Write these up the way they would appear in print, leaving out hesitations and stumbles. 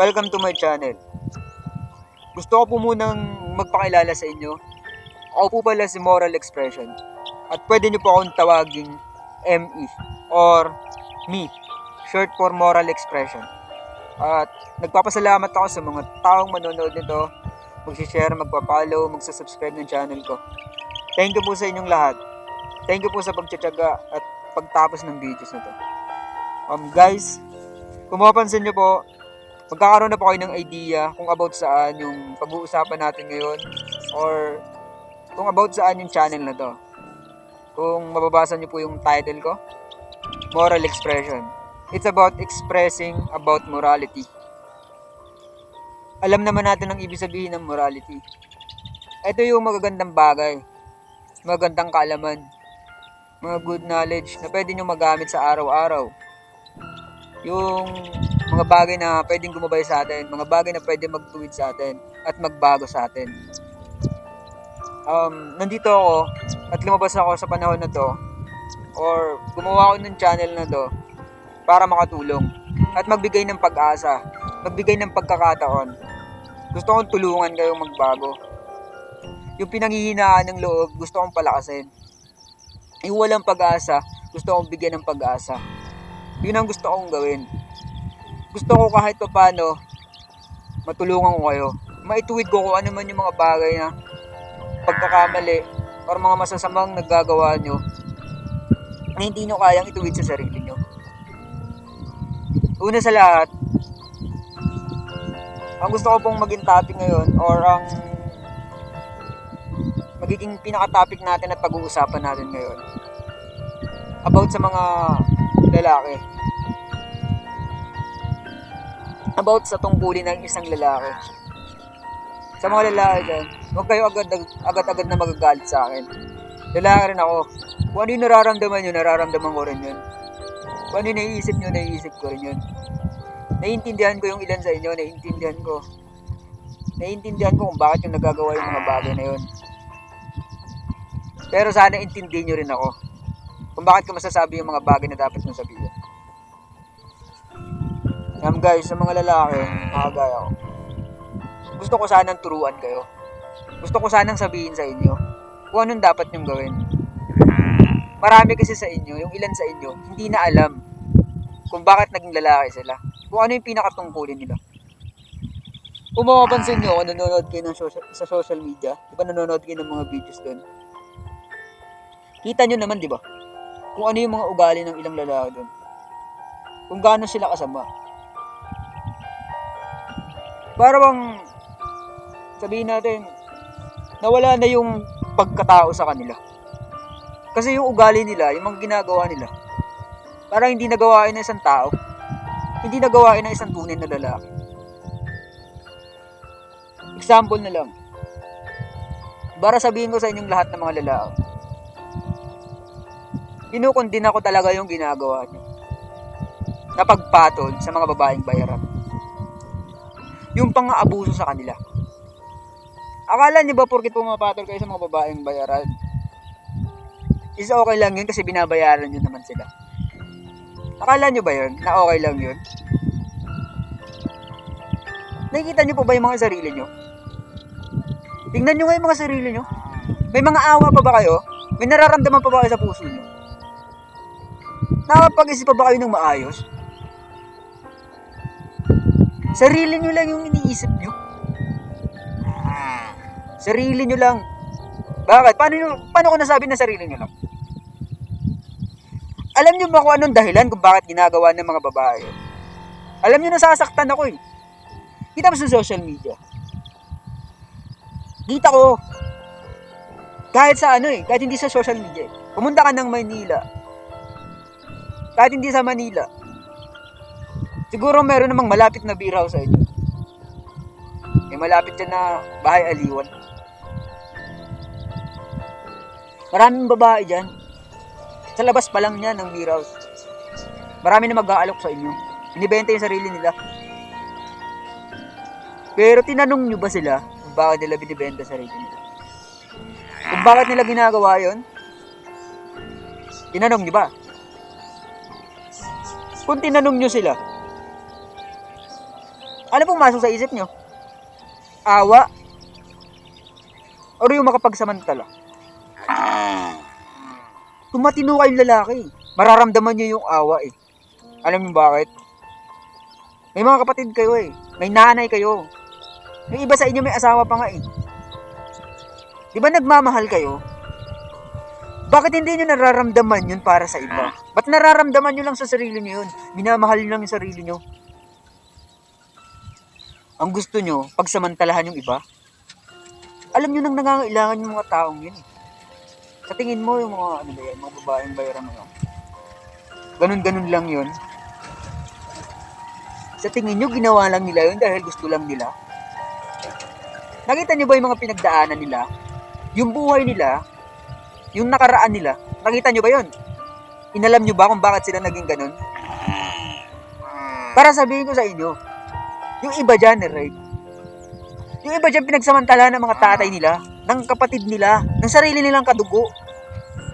welcome to my channel. Gusto ko po munang magpakilala sa inyo. Ako po pala si Moral Expression. At pwede niyo po akong tawaging ME or me, short for Moral Expression. At nagpapasalamat ako sa mga taong manonood nito, mag-share, magpa-follow, magsa-subscribe ng channel ko. Thank you po sa inyong lahat. Thank you po sa pagtsatsaga at pagtapos ng videos na to. Guys, kung mapapansin nyo po, magkakaroon na po kayo ng idea kung about saan yung pag-uusapan natin ngayon or kung about saan yung channel na to. Kung mababasa nyo po yung title ko, Moral Expression. It's about expressing about morality. Alam naman natin ang ibig sabihin ng morality. Ito yung magagandang bagay, magagandang kaalaman, mga good knowledge na pwede nyo magamit sa araw-araw. Yung mga bagay na pwedeng gumabay sa atin, mga bagay na pwede magtuwid sa atin at magbago sa atin. Nandito ako at lumabas ako sa panahon na to or gumawa ako ng channel na to para makatulong at magbigay ng pag-asa, magbigay ng pagkakataon. Gusto kong tulungan kayong magbago. Yung pinanghihinaan ng loob, gusto kong palakasin. Yung walang pag-asa, gusto kong bigyan ng pag-asa. Yun ang gusto kong gawin. Gusto ko kahit paano matulungan ko kayo. Maituwid ko kung ano man yung mga bagay na pagkakamali or mga masasamang nagagawa nyo na hindi nyo kayang ituwid sa sarili nyo. Una sa lahat, ang gusto ko pong maging topic ngayon or ang magiging pinaka-topic natin at pag-uusapan natin ngayon about sa mga lalaki. About sa tungkulin ng isang lalaki. Sa mga lalaki dyan, huwag kayo agad-agad na magagalit sa akin. Lalaki rin ako. Kung ano yung nararamdaman nyo, nararamdaman ko rin yun. Kung ano yung naiisip nyo, naiisip ko rin yun. Naiintindihan ko yung ilan sa inyo, naiintindihan ko kung bakit yung nagagawa yung mga bagay na yun. Pero sana intindihin nyo rin ako kung bakit ko masasabi yung mga bagay na dapat nyo sabihin. Guys, sa mga lalaki, nakagaya ko. Gusto ko sanang turuan kayo. Gusto ko sanang sabihin sa inyo kung anong dapat nyong gawin. Marami kasi sa inyo, yung ilan sa inyo, hindi na alam kung bakit naging lalaki sila. Kung ano yung pinakatungkulin nila. Kung mapapansin nyo, kung nanonood kayo sa social media, di ba nanonood kayo ng mga videos doon? Kita nyo naman, di ba? Kung ano yung mga ugali ng ilang lalaki doon. Kung gaano sila kasama. Para bang sabihin natin, nawala na yung pagkatao sa kanila. Kasi yung ugali nila, yung mga ginagawa nila, parang hindi nagawain ng isang tao. Hindi nagawain ng isang tunay na lalaki. Example na lang. Para sabihin ko sa inyong lahat ng mga lalaki, kinukundina ko talaga yung ginagawa niyo na pagpatol sa mga babaeng bayaran. Yung pang-aabuso sa kanila. Akala niyo ba porkit pumapatol kayo sa mga babaeng bayaran, is okay lang yun kasi binabayaran nyo naman sila? Akala nyo ba yun na okay lang yun? Nakikita nyo po ba yung mga sarili nyo? Tingnan nyo nga yung mga sarili nyo. May mga awa pa ba kayo? May nararamdaman pa ba kayo sa puso nyo? Nakapag-isip pa ba kayo ng maayos? Sarili nyo lang yung iniisip nyo. Sarili nyo lang. Bakit? Paano ko nasabi na sarili nyo lang? Alam nyo ba kung anong dahilan kung bakit ginagawa ng mga babae? Alam nyo, nasasaktan ako eh. Kita mo sa social media. Kita ko. Kahit sa kahit hindi sa social media. Pumunta ka ng Manila. Kahit hindi sa Manila. Siguro meron namang malapit na beer house sa inyo. May malapit dyan na bahay aliwan. Maraming babae dyan. Sa labas pa lang yan ng beer house. Marami na mag-aalok sa inyo. Binibenta yung sarili nila. Pero tinanong nyo ba sila kung bakit nila binibenta sarili nila? Kung bakit nila ginagawa yun? Tinanong nyo ba? Kung tinanong nyo sila, Ano pong masok sa isip nyo? Awa? O yung makapagsamantala? Kung matino kayong lalaki, mararamdaman nyo yung awa eh. Alam niyo bakit? May mga kapatid kayo eh. May nanay kayo. Yung iba sa inyo may asawa pa nga eh. Di ba nagmamahal kayo? Bakit hindi nyo nararamdaman yun para sa iba? Ba't nararamdaman nyo lang sa sarili nyo yun? Minamahal nyo lang yung sarili nyo. Ang gusto nyo, pagsamantalahan yung iba. Alam nyo nang nangangailangan yung mga taong yun. Sa tingin mo yung mga, mga babaeng bayaran mo. Ganun-ganun lang yun. Sa tingin nyo, ginawa lang nila yun dahil gusto lang nila. Nakita nyo ba yung mga pinagdaanan nila? Yung buhay nila, yung nakaraan nila, nakita nyo ba yun? Inalam nyo ba kung bakit sila naging ganun? Para sabihin ko sa inyo, yung iba dyan, right? Yung iba dyan pinagsamantala ng mga tatay nila, ng kapatid nila, ng sarili nilang kadugo.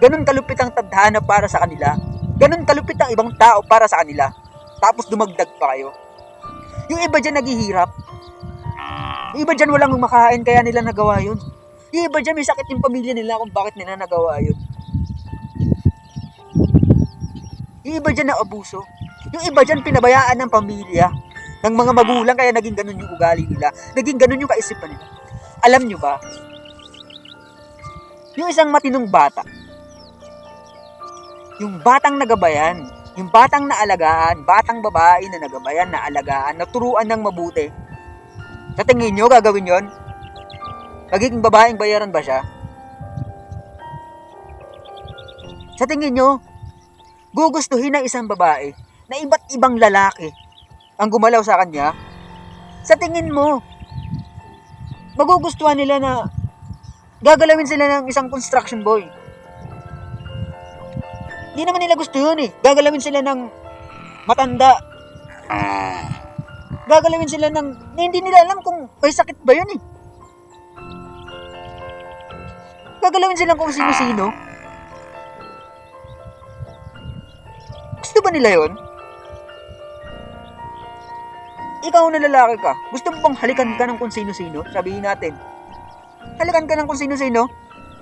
Ganun kalupit ang tadhana para sa kanila. Ganun kalupit ang ibang tao para sa kanila. Tapos dumagdag pa kayo. Yung iba dyan naghihirap. Yung iba dyan walang makain kaya nila nagawa yun. Yung iba dyan may sakit yung pamilya nila kung bakit nila nagawa yun. Yung iba dyan na abuso. Yung iba dyan pinabayaan ng pamilya, ng mga magulang kaya naging ganun yung ugali nila. Naging ganun yung kaisipan nila. Alam nyo ba? Yung isang matinong bata, yung batang nagabayan, yung batang naalagaan, batang babae na nagabayan, naalagaan, naturuan ng mabuti. Sa tingin nyo, gagawin yon? Magiging babaeng bayaran ba siya? Sa tingin nyo, gugustuhin ng isang babae na iba't ibang lalaki ang gumalaw sa kanya? Sa tingin mo, magugustuhan nila na gagalawin sila ng isang construction boy? Hindi naman nila gusto yun eh. Gagalawin sila ng matanda. Gagalawin sila ng hindi nila alam kung may sakit ba yun eh. Gagalawin sila kung sino-sino. Gusto ba nila yun? Ikaw na lalaki ka, gusto mo bang halikan ka ng kung sino-sino? Sabihin natin, halikan ka ng kung sino-sino?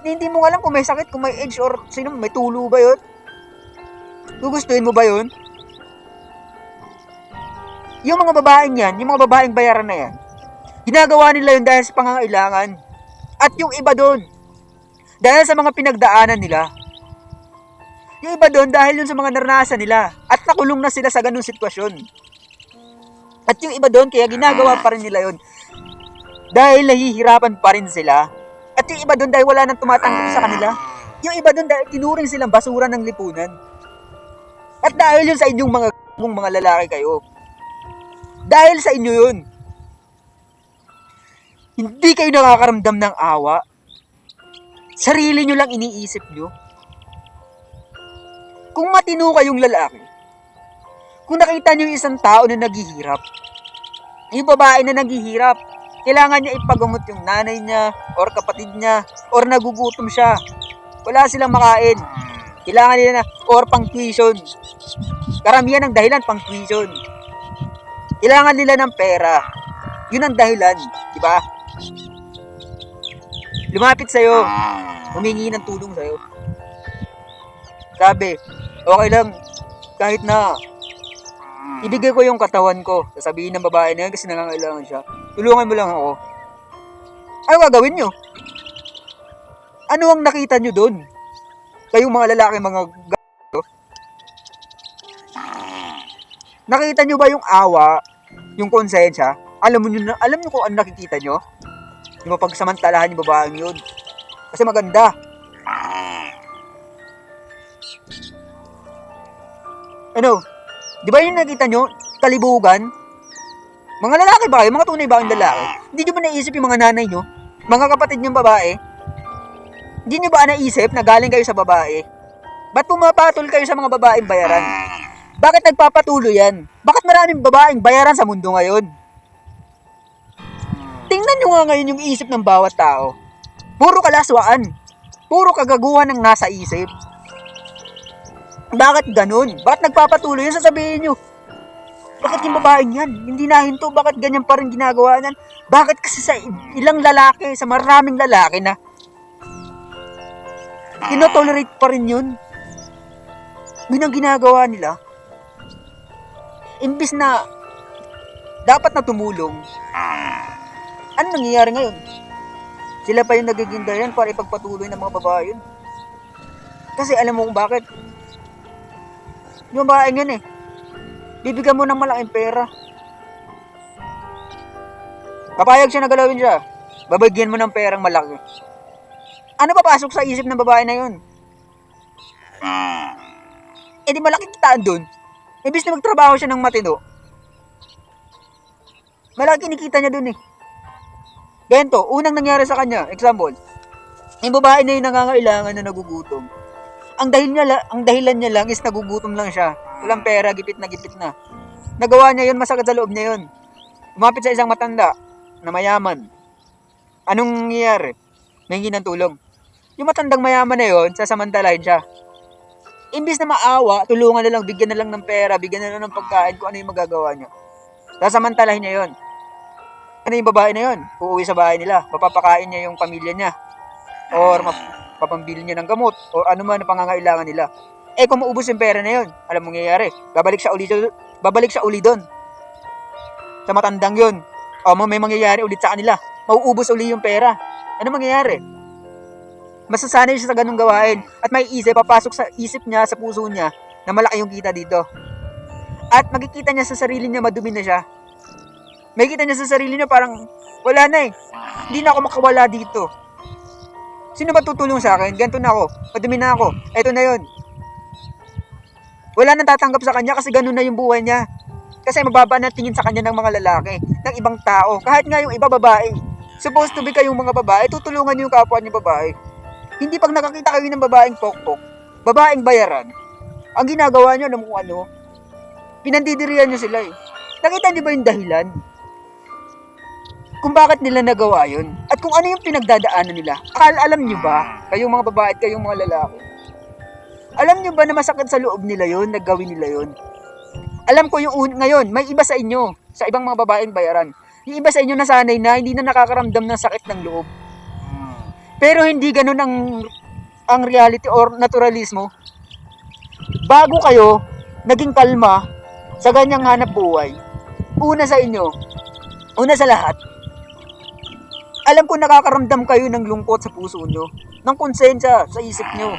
Hindi mo alam kung may sakit, kung may age or sino, may tulo ba yun? Gugustuhin mo ba yun? Yung mga babaeng yan, yung mga babaeng bayaran na yan, ginagawa nila yun dahil sa pangangailangan. At yung iba doon, dahil sa mga pinagdaanan nila. Yung iba doon dahil yun sa mga naranasan nila. At nakulong na sila sa ganung sitwasyon. At yung iba doon, kaya ginagawa pa rin nila yun. Dahil nahihirapan pa rin sila. At yung iba doon dahil wala nang tumatanggap sa kanila. Yung iba doon dahil tinuring silang basura ng lipunan. At dahil yun sa inyong mga lalaki kayo. Dahil sa inyo yun. Hindi kayo nakakaramdam ng awa. Sarili nyo lang iniisip nyo. Kung matino kayong lalaki, kung nakita nyo yung isang tao na naghihirap, yung babae na naghihirap, kailangan niya ipagamot yung nanay niya, or kapatid niya, or nagugutom siya. Wala silang makain. Kailangan nila na, or pang tuition. Karamihan ng dahilan, pang tuition. Kailangan nila ng pera. Yun ang dahilan, di ba? Lumapit sa'yo, humingi ng tulong sa'yo. Sabi, okay lang, kahit na ibigay ko yung katawan ko, sasabihin ng babae na yun kasi nangangailangan siya, tulungan mo lang ako. Ano gagawin nyo? Ano ang nakita nyo doon? Kayong mga lalaki, mga g***o? Nakita nyo ba yung awa, yung konsensya? Alam nyo kung ano nakikita nyo? Yung mapagsamantalahan yung babaeng yun. Kasi maganda. Ano? Di ba yung nakita nyo? Kalibugan? Mga lalaki ba kayo? Mga tunay ba kayong lalaki? Hindi nyo ba naisip yung mga nanay nyo? Mga kapatid nyong babae? Hindi nyo ba naisip na galing kayo sa babae? Ba't pumapatol kayo sa mga babaeng bayaran? Bakit nagpapatuloy yan? Bakit maraming babaeng bayaran sa mundo ngayon? Tingnan nyo nga ngayon yung isip ng bawat tao. Puro kalaswaan. Puro kagaguhan ng nasa isip. Bakit ganun? Bakit nagpapatuloy yun? Sasabihin nyo, Bakit yung babaeng yan? Hindi nahinto. Bakit ganyan pa rin ginagawa niyan? Bakit kasi sa ilang lalaki, sa maraming lalaki na tinotolerate pa rin yun? Yun ang ginagawa nila. Imbis na dapat na tumulong, ano nangyayari ngayon? Sila pa yung nagiging dahilan para ipagpatuloy ng mga babae yun. Kasi alam mo kung bakit? Yung babaeng yun bibigyan mo ng malaking pera. Papayag siya na galawin siya. Babagyan mo ng perang malaki. Ano papasok sa isip ng babae na yun? Di malaki kitaan dun. Imbis na magtrabaho siya ng matino, malaki kinikita niya dun Ganito, unang nangyari sa kanya, example, yung babae na yung nangangailangan na nagugutom. Ang dahilan niya lang is nagugutom lang siya. Walang pera, gipit na. Nagawa niya yun, masakit sa loob niya yun. Umapit sa isang matanda na mayaman. Anong nangyayari? Nahingi ng tulong. Yung matandang mayaman na yun, sasamantalahin siya. Imbis na maawa, tulungan na lang, bigyan na lang ng pera, bigyan na lang ng pagkain kung ano yung magagawa niya. Sasamantalahin niya yun. Ano yung babae na yun? Uuwi sa bahay nila, mapapakain niya yung pamilya niya. Or mapapambili niya ng gamot. Or ano man ang pangangailangan nila. Kung maubos yung pera na yun, alam mo nangyayari, babalik siya uli doon. Sa matandang yun. May mangyayari ulit sa kanila. Mauubos uli yung pera. Ano mangyayari? Masasanay siya sa ganung gawain. At may papasok sa isip niya, sa puso niya, na malaki yung kita dito. At makikita niya sa sarili niya, madumi na siya. Makikita niya sa sarili niya, parang, wala na hindi na ako makawala dito. Sino ba tutulong sa akin? Ganito na ako. Madumi na ako. Eto na yun. Wala nang tatanggap sa kanya kasi ganun na yung buhay niya. Kasi mababa na tingin sa kanya ng mga lalaki, ng ibang tao. Kahit nga yung iba babae. Supposed to be kayong mga babae, tutulungan niyo yung kapwa niyo babae. Hindi pag nakakita kayo ng babaeng pokpok, babaeng bayaran, ang ginagawa niyo, alam mo kung ano, pinandidirihan niyo sila Nakita niyo ba yung dahilan? Kung bakit nila nagawa yun? At kung ano yung pinagdadaanan nila? Alam niyo ba, kayong mga babae at kayong mga lalaki? Alam niyo ba na masakit sa loob nila yun, naggawin nila yun? Alam ko yung ngayon, may iba sa inyo, sa ibang mga babaeng bayaran. Yung iba sa inyo nasanay na, hindi na nakakaramdam ng sakit ng loob. Pero hindi ganun ang reality or naturalismo. Bago kayo naging kalma sa ganyang hanap buhay, una sa lahat, alam ko nakakaramdam kayo ng lungkot sa puso nyo, ng konsensya sa isip nyo.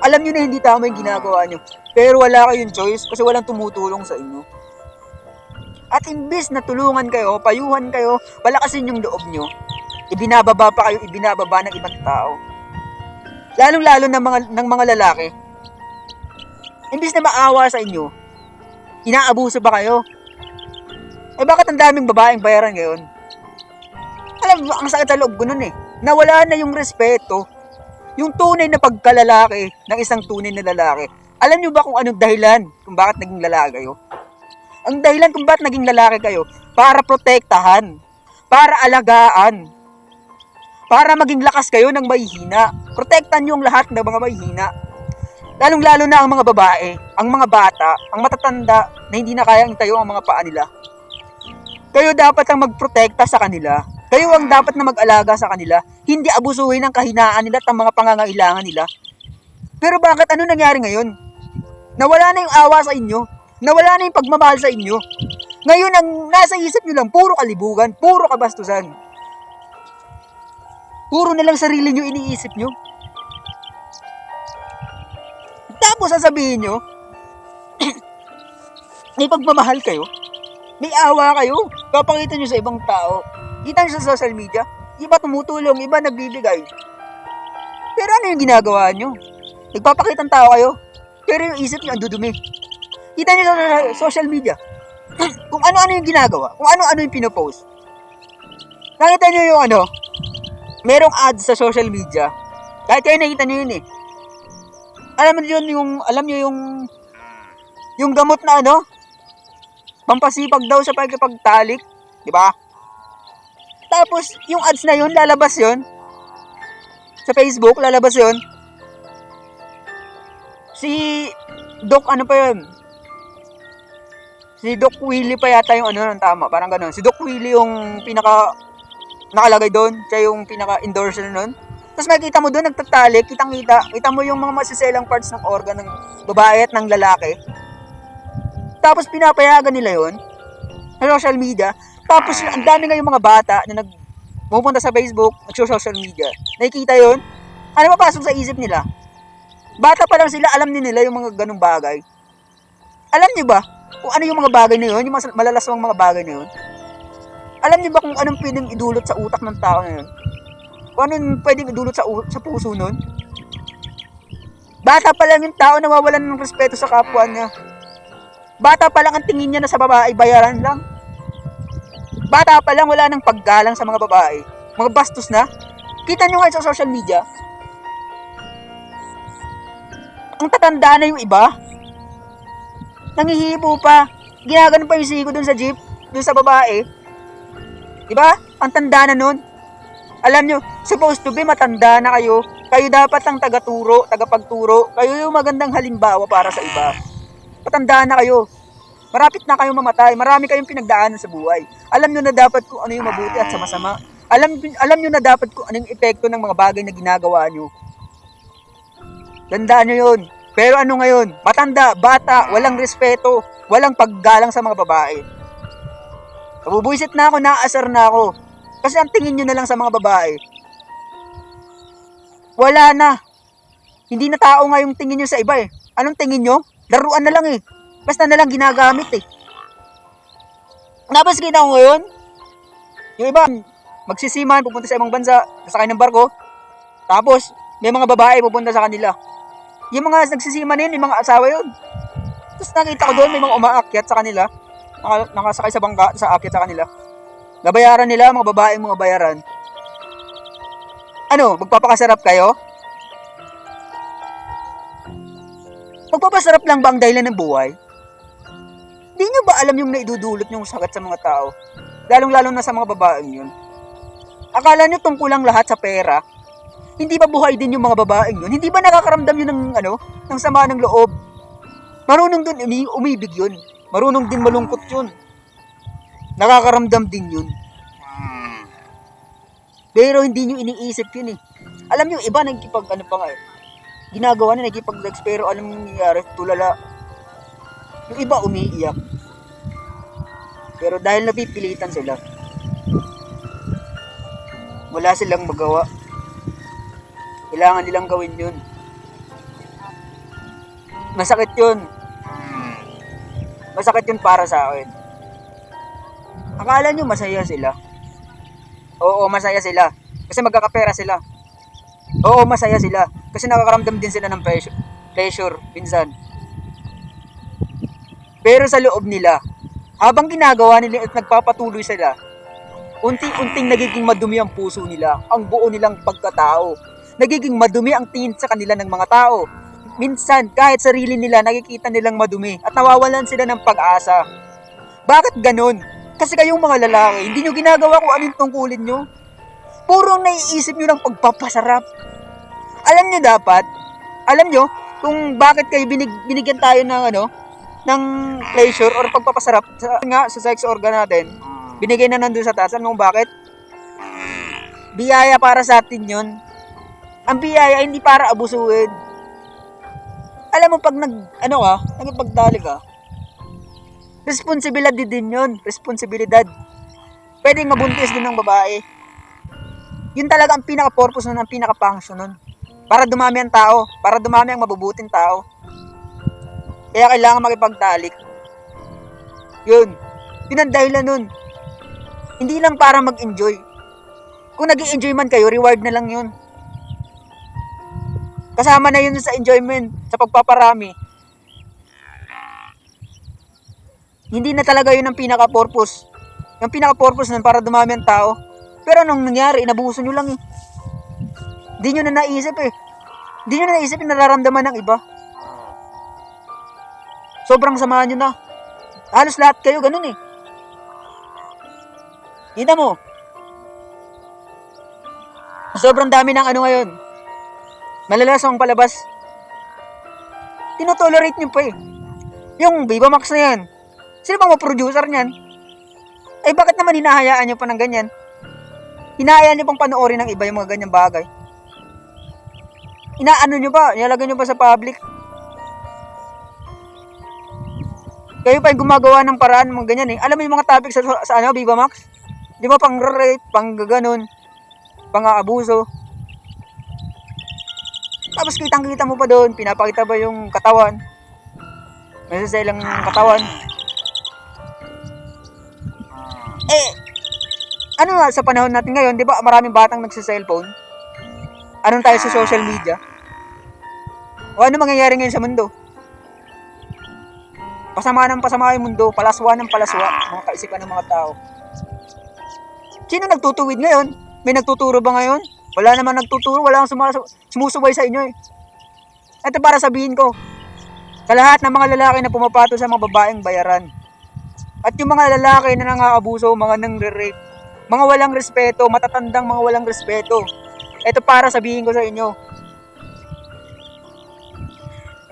Alam nyo na hindi tama yung ginagawa nyo, pero wala kayong choice kasi walang tumutulong sa inyo. At imbis na tulungan kayo, payuhan kayo, palakasin yung loob nyo, ibinababa ng ibang tao. Lalong-lalo ng mga lalaki. Imbis na maawa sa inyo, inaabuso ba kayo? Bakit ang daming babaeng bayaran ngayon? Alam mo, ang sakit sa loob ko nun nawala na yung respeto, yung tunay na pagkalalaki ng isang tunay na lalaki. Alam nyo ba kung anong dahilan kung bakit naging lalaki kayo? Ang dahilan kung bakit naging lalaki kayo, para protektahan, para alagaan, para maging lakas kayo ng mahihina. Protektan nyo ang lahat ng mga mahihina. Lalong-lalo na ang mga babae, ang mga bata, ang matatanda na hindi na kayang itayo ang mga paa nila. Kayo dapat ang magprotekta sa kanila. Kayo ang dapat na mag-alaga sa kanila, hindi abusuhin ang kahinaan nila at ang mga pangangailangan nila. Pero bakit ano nangyari ngayon? Nawala na yung awa sa inyo. Nawala na yung pagmamahal sa inyo. Ngayon ang nasa isip nyo lang, puro kalibugan, puro kabastusan. Puro na lang sarili nyo iniisip nyo. Tapos sasabihin nyo, may pagmamahal kayo, may awa kayo, papakita nyo sa ibang tao. Kita nyo sa social media, iba tumutulong, iba nagbibigay. Pero ano yung ginagawa nyo? Nagpapakitang tao kayo, pero yung isip nyo ang dudumi. Kita nyo sa social media, kung ano-ano yung ginagawa, kung ano-ano yung pinopost. Nakita nyo yung merong ads sa social media, kahit kayo nakita nyo yun Alam nyo yung gamot na pampasipag daw sa pagkipagtalik, di ba? Tapos, yung ads na yun, lalabas yun. Sa Facebook, lalabas yun. Si Doc, ano pa yun? Si Doc Willie pa yata yung ano, tama, parang gano'n. Si Doc Willie yung pinaka nakalagay doon, siya yung pinaka endorser noon. Tapos makikita mo doon, nagtatali, kita mo yung mga masiselang parts ng organ ng babae at ng lalaki. Tapos pinapayagan nila yon sa social media. Tapos ang dami ngayong mga bata na pupunta sa Facebook, nag-social media. Nakikita yon. Ano mapasok sa isip nila? Bata pa lang sila, alam nila yung mga ganung bagay. Alam niyo ba kung ano yung mga bagay na yun? Yung malalaswang mga bagay na yun? Alam niyo ba kung anong pwedeng idulot sa utak ng tao na yun? Kung anong pwedeng idulot sa puso nun? Bata pa lang yung tao nawawalan ng respeto sa kapwa niya. Bata pa lang ang tingin niya na sa babae, bayaran lang. Bata pa lang wala nang paggalang sa mga babae. Mga bastos na. Kita nyo ngayon sa social media, ang tatanda na yung iba. Nangihipo pa. Ginaganon pa yung siko dun sa jeep, dun sa babae. Diba? Ang tanda na nun. Alam nyo, supposed to be matanda na kayo. Kayo dapat ang tagaturo, tagapagturo. Kayo yung magandang halimbawa para sa iba. Matanda na kayo. Marapit na kayong mamatay. Marami kayong pinagdaanan sa buhay. Alam nyo na dapat kung ano yung mabuti at sa masama. Alam nyo na dapat kung ano yung epekto ng mga bagay na ginagawa nyo. Tandaan nyo yun. Pero ano ngayon? Matanda, bata, walang respeto, walang paggalang sa mga babae. Nabubuisit na ako, naaasar na ako. Kasi ang tingin nyo na lang sa mga babae. Wala na. Hindi na tao nga yung tingin nyo sa iba eh. Anong tingin nyo? Laruan na lang eh. Basta na lang ginagamit eh. Napansin ko ngayon, yung iba, magsisiman, pupunta sa ibang bansa, sasakay ng barko, tapos, may mga babae pupunta sa kanila. Yung mga nagsisiman yun, yung mga asawa yun. Tapos nakita ko doon, may mga umaakyat sa kanila, nakasakay sa bangka, sa akyat sa kanila. Nabayaran nila, mga babaeng mga bayaran. Ano, magpapakasarap kayo? Magpapasarap lang ba ang dahilan ng buhay? Di nyo ba alam yung naidudulot yung sakit sa mga tao? Lalong-lalo na sa mga babaeng yun. Akala nyo tungkol lang lahat sa pera? Hindi ba buhay din yung mga babaeng yun? Hindi ba nakakaramdam yun ng sama ng loob? Marunong dun umibig yun. Marunong din malungkot yun. Nakakaramdam din yun. Pero hindi nyo iniisip yun eh. Alam nyo, iba ginagawa na nagkipag-sex pero alam nyo nangyayari, tulala. Yung iba umiiyak. Pero dahil napipilitan sila, wala silang magawa. Kailangan nilang gawin yun. Masakit yun. Masakit yun para sa akin. Akala nyo masaya sila? Oo, masaya sila. Kasi magkakapera sila. Oo, masaya sila. Kasi nakakaramdam din sila ng pleasure minsan. Pero sa loob nila, habang ginagawa nila at nagpapatuloy sila, unti-unting nagiging madumi ang puso nila, ang buo nilang pagkatao. Nagiging madumi ang tingin sa kanila ng mga tao. Minsan, kahit sarili nila, nakikita nilang madumi at nawawalan sila ng pag-asa. Bakit ganun? Kasi kayong mga lalaki, hindi nyo ginagawa kung anong tungkulin nyo. Puro naiisip nyo ng pagpapasarap. Alam nyo kung bakit kayo binigyan tayo ng pleasure or pagpapasarap sa sex organ natin. Binigay na nandun sa taas. Alam mo bakit? Biyaya para sa atin yun. Ang biyaya hindi para abusuhin. Alam mo pag nagpagdali ka, responsibilidad din yun. Responsibilidad. Pwedeng mabuntis din ng babae. Yun talaga ang pinaka-purpose nun, ang pinaka-function nun. Para dumami ang tao. Para dumami ang mabubuting tao. Kaya kailangan makipagtalik. Yun. Yun ang dahilan nun. Hindi lang para mag-enjoy. Kung nag-i-enjoy man kayo, reward na lang yun. Kasama na yun sa enjoyment, sa pagpaparami. Hindi na talaga yun ang pinaka-purpose. Yung pinaka-purpose nun para dumami ang tao. Pero anong nangyari? Inabuso nyo lang eh. Hindi nyo na naisip eh. Hindi nyo na naisip yung nararamdaman ng iba. Sobrang samahan nyo na. Halos lahat kayo ganun eh. Kita mo. Sobrang dami ng ngayon. Malalasang palabas. Tinotolerate nyo pa eh. Yung Viva Max na yan. Sino bang producer niyan? Eh bakit naman hinahayaan nyo pa ng ganyan? Hinahayaan nyo pang panoorin ng iba yung mga ganyang bagay. Inaano nyo pa? Nilalagay nyo pa sa public? Kayo pa yung gumagawa ng paraan mga ganyan eh. Alam mo yung mga topic sa ano, Viva Max? Di ba pang rape, pang gaganon, pang aabuso. Tapos kitang-kita mo pa doon, pinapakita ba yung katawan? May silang katawan. Eh, ano nga sa panahon natin ngayon, di ba maraming batang nagsa-cellphone? Anong tayo sa social media? O ano mangyayari ngayon sa mundo? Pasama ng pasama yung mundo, palaswa ng palaswa, mga kaisipan ng mga tao. Sino nagtutuwid ngayon? May nagtuturo ba ngayon? Wala naman nagtuturo, wala kang sumusubay sa inyo eh. Ito para sabihin ko, sa lahat ng mga lalaki na pumapato sa mga babaeng bayaran, at yung mga lalaki na nangaabuso, mga nangre-rape, mga walang respeto, matatandang mga walang respeto, ito para sabihin ko sa inyo,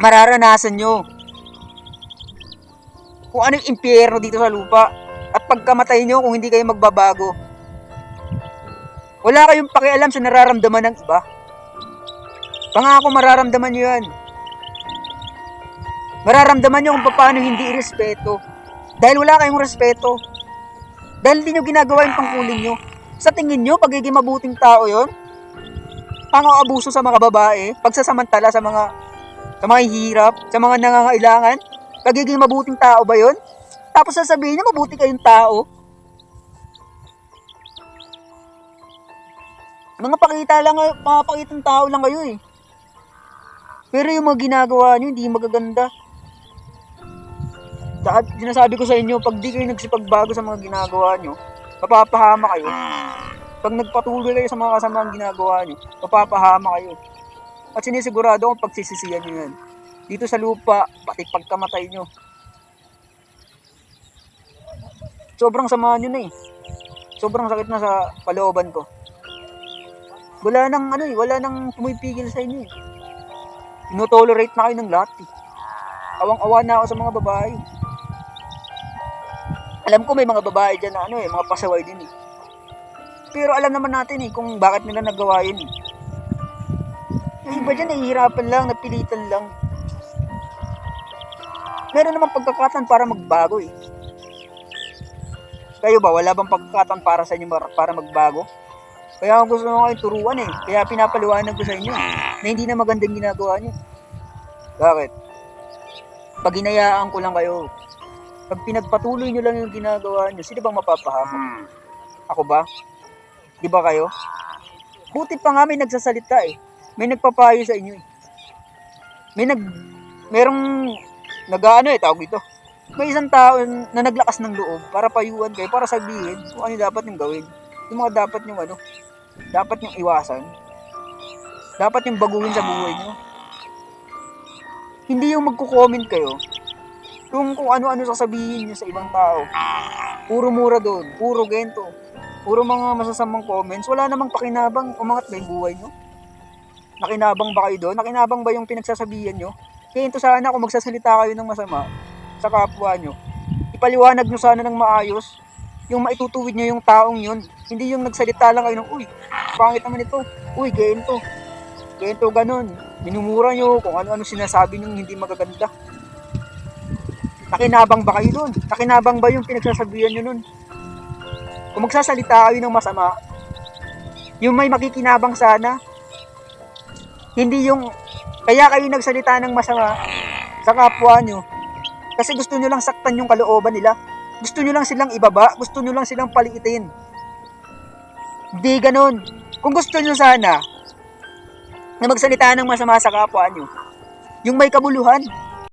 mararanasan nyo kung ano yung impyerno dito sa lupa. At pagkamatay nyo, kung hindi kayo magbabago, wala kayong pakialam sa nararamdaman ng iba. Pangako mararamdaman nyo yan. Mararamdaman nyo kung paano hindi irespeto. Dahil wala kayong respeto. Dahil hindi nyo ginagawa yung tungkulin nyo. Sa tingin nyo, pagiging mabuting tao yon, pang-aabuso sa mga babae, pagsasamantala sa mga hirap, sa mga nangangailangan, pagiging mabuting tao ba yon? Tapos sasabihin niya, mabuti kayong tao. Mga pakitang tao lang kayo eh. Pero yung mga ginagawa niyo, hindi magaganda. Dahil sinasabi ko sa inyo, pag di kayo nagsipagbago sa mga ginagawa niyo, mapapahama kayo. Pag nagpatuloy kayo sa mga kasamaang ginagawa niyo, mapapahama kayo. At sinisigurado kung pagsisisihan niyo yan. Dito sa lupa, pati pagkamatay nyo. Sobrang sama nyo na eh. Sobrang sakit na sa kalooban ko. Wala nang pumipigil sa inyo eh. Tinotolerate na kayo ng lahat eh. Awang-awa na ako sa mga babae. Alam ko may mga babae dyan na mga pasaway din eh. Pero alam naman natin eh kung bakit nila nagawa yun eh. Yung iba dyan nahihirapan lang, napilitan lang. Meron naman pagkakataon para magbago eh. Kayo ba, wala bang pagkakataon para sa inyo para magbago? Kaya ako gusto ko kayong turuan eh. Kaya pinapaliwanag ko sa inyo na hindi na magandang ginagawa nyo. Bakit? Pag hinayaan ko lang kayo, pag pinagpatuloy nyo lang yung ginagawa nyo, sino bang mapapahamak? Ako ba? Di ba kayo? Buti pa nga may nagsasalita eh. May nagpapayo sa inyo eh. Merong tawag ito. May isang tao na naglakas ng loob para payuhan kayo, para sabihin kung ano dapat niyong gawin. Yung mga dapat niyong dapat niyong iwasan. Dapat niyong baguhin sa buhay niyo. Hindi yung magko-comment kayo kung ano-ano sasabihin niyo sa ibang tao. Puro mura doon, puro gento, puro mga masasamang comments. Wala namang pakinabang, umangat ba yung buhay niyo? Nakinabang ba kayo doon? Nakinabang ba yung pinagsasabihan niyo? Kaya ito sana kung magsasalita kayo ng masama sa kapwa nyo, ipaliwanag nyo sana ng maayos yung maitutuwid nyo yung taong yun. Hindi yung nagsalita lang kayo ng, uy, pangit naman ito, uy, gento, ganon. Minumura nyo kung ano-ano sinasabi nyo hindi magaganda. Nakinabang ba kayo doon? Nakinabang ba yung pinagsasabihan nyo nun? Kung magsasalita kayo ng masama, yung may makikinabang sana, hindi yung kaya kayo nagsalita ng masama sa kapwa nyo kasi gusto nyo lang saktan yung kalooban nila. Gusto nyo lang silang ibaba. Gusto nyo lang silang paliitin. Hindi ganun. Kung gusto nyo sana na magsalita ng masama sa kapwa nyo, yung may kabuluhan,